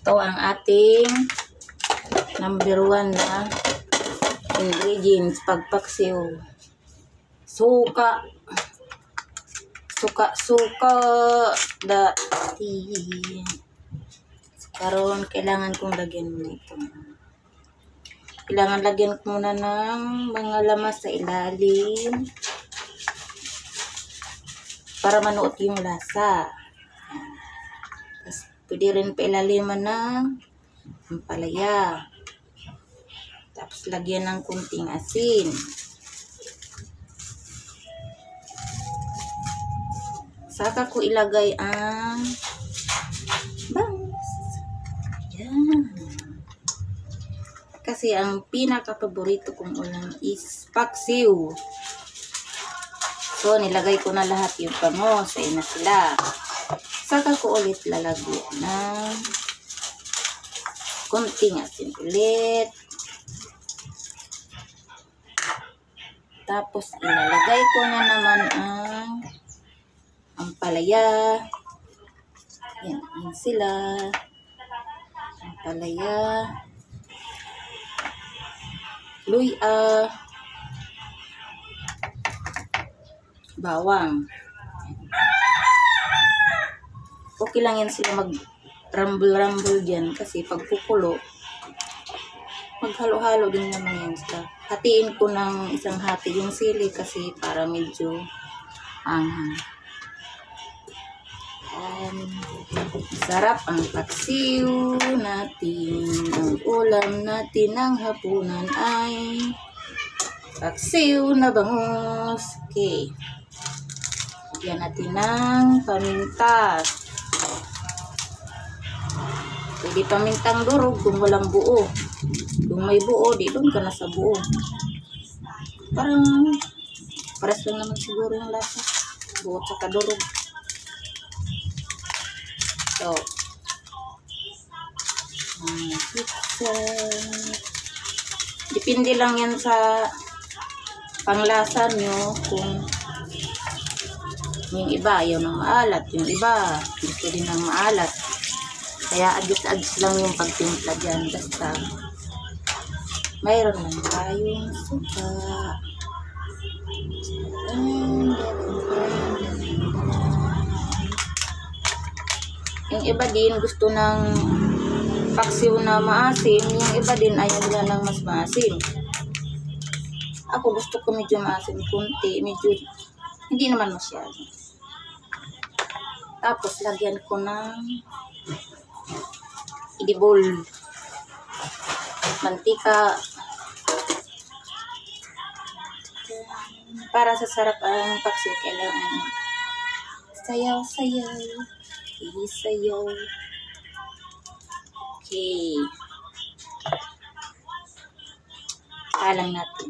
Ito ang ating number 1 na ingredients pagpaksiw. Suka. Suka dati. Karon kailangan kong lagyan muna ito. Kailangan lagyan ko muna ng mga lamas sa ilalim para manuot yung lasa. Tapos pwede rin pailaliman ng ampalaya. Tapos lagyan ng kunting asin. Saka ko ilagay ang bangus. Yan. Kasi ang pinaka-paborito kong ulam is paksiw. So, nilagay ko na lahat yung bangus. Ayun na sila. Saka ko ulit lalagyan ng kunting asin ulit. Tapos, ilalagay ko na naman ang ampalaya. Yan sila. Ampalaya. Luya. Bawang. Okay lang yan sila mag-rumble-rumble dyan kasi pag kukulo, maghalo-halo din naman yan sila. Hatiin ko ng isang hati yung sili kasi para medyo anghang. Sarap ang paksiw natin. Ang ulam natin ng hapunan ay paksiw na bangus. Okay. Lagyan natin ng paminta. Pwede pamintang durog kung walang buo. Kung may buo, di doon ka na sa buo. Parang pares lang naman siguro yung lasa. Buo at saka durog. So, pizza. Depende lang yan sa panglasa nyo. Kung yung iba ayaw ng maalat, yung iba gusto din ng maalat. Kaya adjust lang yung pagtimpla dyan. Basta mayroon lang tayong suka. Yung iba din gusto ng paksiw na maasim. Yung iba din ayaw nila ng mas maasim. Ako gusto ko medyo maasim kunti. Medyo hindi naman masyado. Tapos lagyan ko ng idibol. Mantika. Para sa sarap ang paksiw kailangan sayaw-sayaw. Isayaw. Okay. Talang natin.